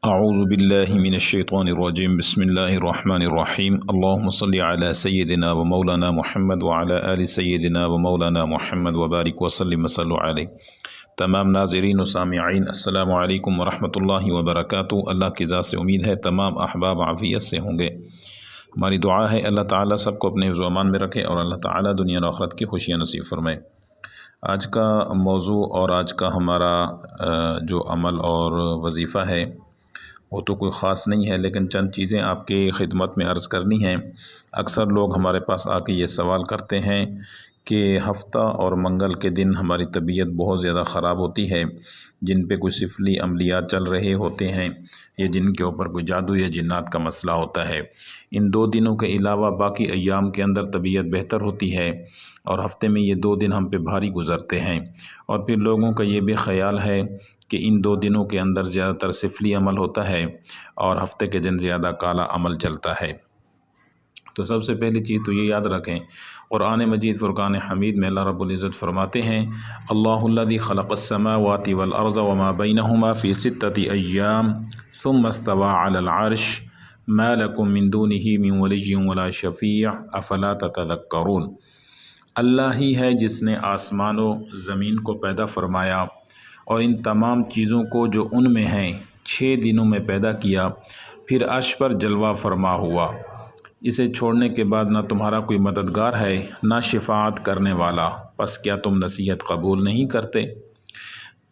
اعوذ باللہ من الشیطان الرجیم بسم اللہ الرحمن الرحیم اللہم صلی علی سیدنا و مولانا محمد وعلی آل سیدنا و مولانا محمد وبارک وسلم وصلوا علیہ۔ تمام ناظرین و سامعین السلام علیکم ورحمۃ اللہ وبرکاتہ۔ اللہ کی ذات سے امید ہے تمام احباب عافیت سے ہوں گے۔ ہماری دعا ہے اللہ تعالیٰ سب کو اپنے حفظ و امان میں رکھے اور اللہ تعالیٰ دنیا و آخرت کی خوشیاں نصیب فرمائے۔ آج کا موضوع اور آج کا ہمارا جو عمل اور وظیفہ ہے وہ تو کوئی خاص نہیں ہے، لیکن چند چیزیں آپ کی خدمت میں عرض کرنی ہیں۔ اکثر لوگ ہمارے پاس آ کے یہ سوال کرتے ہیں کہ ہفتہ اور منگل کے دن ہماری طبیعت بہت زیادہ خراب ہوتی ہے، جن پہ کوئی سفلی عملیات چل رہے ہوتے ہیں یا جن کے اوپر کوئی جادو یا جنات کا مسئلہ ہوتا ہے۔ ان 2 دنوں کے علاوہ باقی ایام کے اندر طبیعت بہتر ہوتی ہے اور ہفتے میں یہ 2 دن ہم پہ بھاری گزرتے ہیں، اور پھر لوگوں کا یہ بھی خیال ہے کہ ان 2 دنوں کے اندر زیادہ تر سفلی عمل ہوتا ہے اور ہفتے کے دن زیادہ کالا عمل چلتا ہے۔ تو سب سے پہلی چیز تو یہ یاد رکھیں، قرآن مجید فرقان حمید میں اللہ رب العزت فرماتے ہیں اللہ الذی خلق السماوات والارض وما بینہما فی 6 ایام ثم استوى علی العرش ما لکم من دونہ من ولی ولا شفیع افلا تتذکرون۔ اللہ ہی ہے جس نے آسمان و زمین کو پیدا فرمایا اور ان تمام چیزوں کو جو ان میں ہیں 6 دنوں میں پیدا کیا، پھر عرش پر جلوہ فرما ہوا۔ اسے چھوڑنے کے بعد نہ تمہارا کوئی مددگار ہے نہ شفاعت کرنے والا، پس کیا تم نصیحت قبول نہیں کرتے؟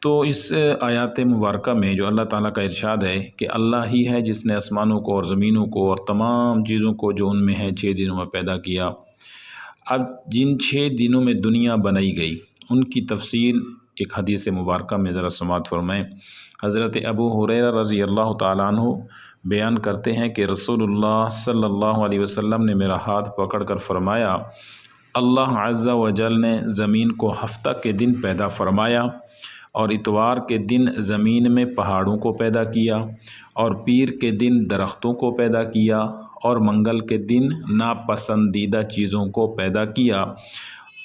تو اس آیات مبارکہ میں جو اللہ تعالیٰ کا ارشاد ہے کہ اللہ ہی ہے جس نے آسمانوں کو اور زمینوں کو اور تمام چیزوں کو جو ان میں ہیں 6 دنوں میں پیدا کیا۔ اب جن 6 دنوں میں دنیا بنائی گئی ان کی تفصیل ایک حدیث مبارکہ میں ذرا سماعت فرمائیں۔ حضرت ابو ہریرہ رضی اللہ تعالیٰ عنہ بیان کرتے ہیں کہ رسول اللہ صلی اللہ علیہ وسلم نے میرا ہاتھ پکڑ کر فرمایا اللہ عز و جل نے زمین کو ہفتہ کے دن پیدا فرمایا اور اتوار کے دن زمین میں پہاڑوں کو پیدا کیا اور پیر کے دن درختوں کو پیدا کیا اور منگل کے دن ناپسندیدہ چیزوں کو پیدا کیا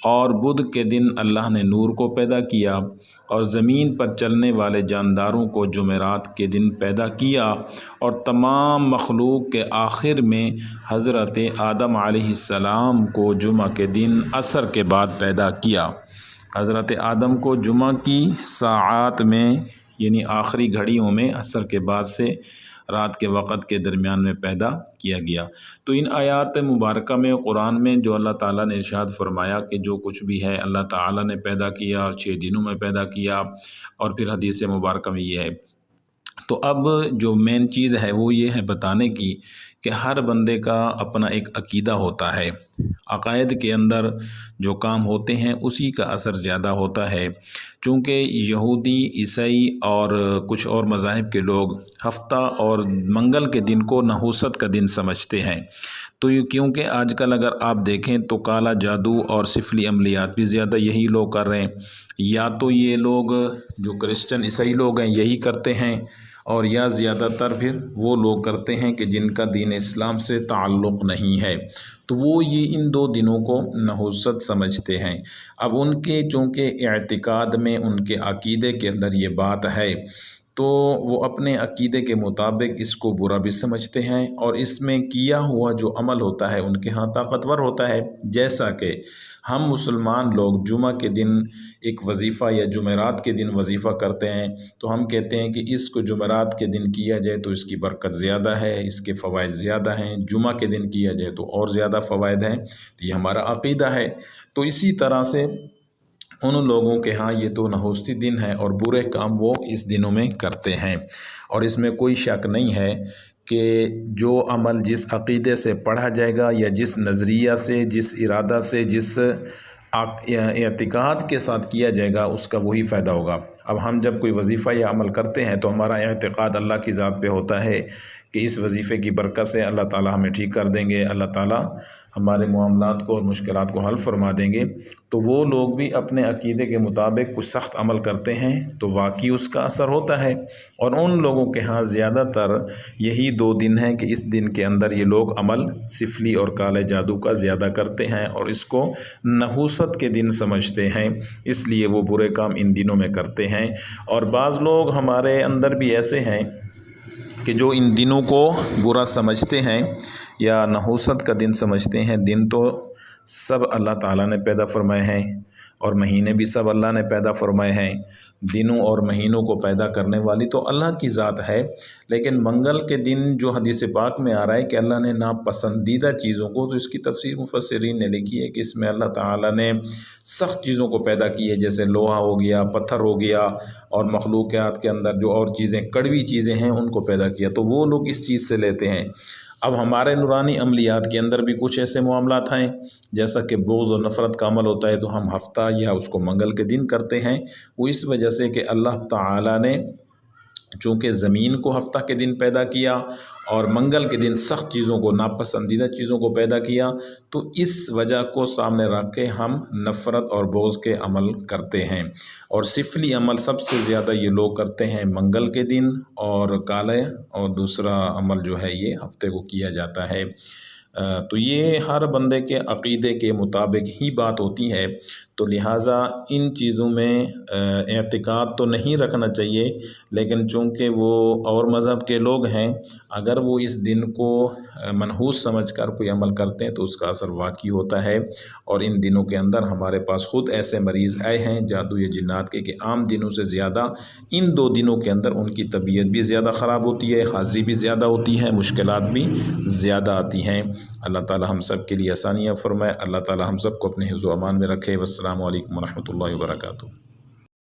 اور بدھ کے دن اللہ نے نور کو پیدا کیا اور زمین پر چلنے والے جانداروں کو جمعرات کے دن پیدا کیا اور تمام مخلوق کے آخر میں حضرت آدم علیہ السلام کو جمعہ کے دن عصر کے بعد پیدا کیا۔ حضرت آدم کو جمعہ کی ساعات میں یعنی آخری گھڑیوں میں عصر کے بعد سے رات کے وقت کے درمیان میں پیدا کیا گیا۔ تو ان آیات مبارکہ میں قرآن میں جو اللہ تعالیٰ نے ارشاد فرمایا کہ جو کچھ بھی ہے اللہ تعالیٰ نے پیدا کیا اور 6 دنوں میں پیدا کیا، اور پھر حدیث مبارکہ میں یہ ہے۔ تو اب جو مین چیز ہے وہ یہ ہے بتانے کی کہ ہر بندے کا اپنا ایک عقیدہ ہوتا ہے، عقائد کے اندر جو کام ہوتے ہیں اسی کا اثر زیادہ ہوتا ہے۔ چونکہ یہودی، عیسائی اور کچھ اور مذاہب کے لوگ ہفتہ اور منگل کے دن کو نحوست کا دن سمجھتے ہیں، تو یہ کیونکہ آج کل اگر آپ دیکھیں تو کالا جادو اور سفلی عملیات بھی زیادہ یہی لوگ کر رہے ہیں، یا تو یہ لوگ جو کرسچن عیسائی لوگ ہیں یہی کرتے ہیں، اور یا زیادہ تر پھر وہ لوگ کرتے ہیں کہ جن کا دین اسلام سے تعلق نہیں ہے، تو وہ یہ ان 2 دنوں کو نحوست سمجھتے ہیں۔ اب ان کے چونکہ اعتقاد میں ان کے عقیدے کے اندر یہ بات ہے تو وہ اپنے عقیدے کے مطابق اس کو برا بھی سمجھتے ہیں، اور اس میں کیا ہوا جو عمل ہوتا ہے ان کے ہاں طاقتور ہوتا ہے۔ جیسا کہ ہم مسلمان لوگ جمعہ کے دن ایک وظیفہ یا جمعرات کے دن وظیفہ کرتے ہیں تو ہم کہتے ہیں کہ اس کو جمعرات کے دن کیا جائے تو اس کی برکت زیادہ ہے، اس کے فوائد زیادہ ہیں، جمعہ کے دن کیا جائے تو اور زیادہ فوائد ہیں، تو یہ ہمارا عقیدہ ہے۔ تو اسی طرح سے ان لوگوں کے ہاں یہ تو نحوستی دن ہے اور برے کام وہ اس دنوں میں کرتے ہیں، اور اس میں کوئی شک نہیں ہے کہ جو عمل جس عقیدے سے پڑھا جائے گا یا جس نظریہ سے، جس ارادہ سے، جس اعتقاد کے ساتھ کیا جائے گا اس کا وہی فائدہ ہوگا۔ اب ہم جب کوئی وظیفہ یا عمل کرتے ہیں تو ہمارا اعتقاد اللہ کی ذات پہ ہوتا ہے کہ اس وظیفے کی برکت سے اللہ تعالیٰ ہمیں ٹھیک کر دیں گے، اللہ تعالیٰ ہمارے معاملات کو اور مشکلات کو حل فرما دیں گے۔ تو وہ لوگ بھی اپنے عقیدے کے مطابق کچھ سخت عمل کرتے ہیں تو واقعی اس کا اثر ہوتا ہے، اور ان لوگوں کے ہاں زیادہ تر یہی 2 دن ہیں کہ اس دن کے اندر یہ لوگ عمل سفلی اور کالے جادو کا زیادہ کرتے ہیں اور اس کو نحوست کے دن سمجھتے ہیں، اس لیے وہ برے کام ان دنوں میں کرتے ہیں۔ اور بعض لوگ ہمارے اندر بھی ایسے ہیں کہ جو ان دنوں کو برا سمجھتے ہیں یا نحوست کا دن سمجھتے ہیں، دن تو سب اللہ تعالیٰ نے پیدا فرمائے ہیں اور مہینے بھی سب اللہ نے پیدا فرمائے ہیں، دنوں اور مہینوں کو پیدا کرنے والی تو اللہ کی ذات ہے، لیکن منگل کے دن جو حدیث پاک میں آ رہا ہے کہ اللہ نے ناپسندیدہ چیزوں کو، تو اس کی تفسیر مفسرین نے لکھی ہے کہ اس میں اللہ تعالیٰ نے سخت چیزوں کو پیدا کی ہے، جیسے لوہا ہو گیا، پتھر ہو گیا، اور مخلوقات کے اندر جو اور چیزیں کڑوی چیزیں ہیں ان کو پیدا کیا، تو وہ لوگ اس چیز سے لیتے ہیں۔ اب ہمارے نورانی عملیات کے اندر بھی کچھ ایسے معاملات ہیں، جیسا کہ بغض و نفرت کا عمل ہوتا ہے تو ہم ہفتہ یا اس کو منگل کے دن کرتے ہیں، وہ اس وجہ سے کہ اللہ تعالیٰ نے چونکہ زمین کو ہفتہ کے دن پیدا کیا اور منگل کے دن سخت چیزوں کو، ناپسندیدہ چیزوں کو پیدا کیا، تو اس وجہ کو سامنے رکھ کے ہم نفرت اور بغض کے عمل کرتے ہیں، اور سفلی عمل سب سے زیادہ یہ لوگ کرتے ہیں منگل کے دن، اور کالے اور دوسرا عمل جو ہے یہ ہفتے کو کیا جاتا ہے۔ تو یہ ہر بندے کے عقیدے کے مطابق ہی بات ہوتی ہے، تو لہٰذا ان چیزوں میں اعتقاد تو نہیں رکھنا چاہیے، لیکن چونکہ وہ اور مذہب کے لوگ ہیں، اگر وہ اس دن کو منحوس سمجھ کر کوئی عمل کرتے ہیں تو اس کا اثر واقعی ہوتا ہے، اور ان دنوں کے اندر ہمارے پاس خود ایسے مریض آئے ہیں جادو یا جنات کے، کہ عام دنوں سے زیادہ ان 2 دنوں کے اندر ان کی طبیعت بھی زیادہ خراب ہوتی ہے، حاضری بھی زیادہ ہوتی ہے، مشکلات بھی زیادہ آتی ہیں۔ اللہ تعالی ہم سب کے لیے آسانیاں فرمائے، اللہ تعالی ہم سب کو اپنے حفظ و امان میں رکھے۔ والسلام علیکم ورحمۃ اللہ وبرکاتہ۔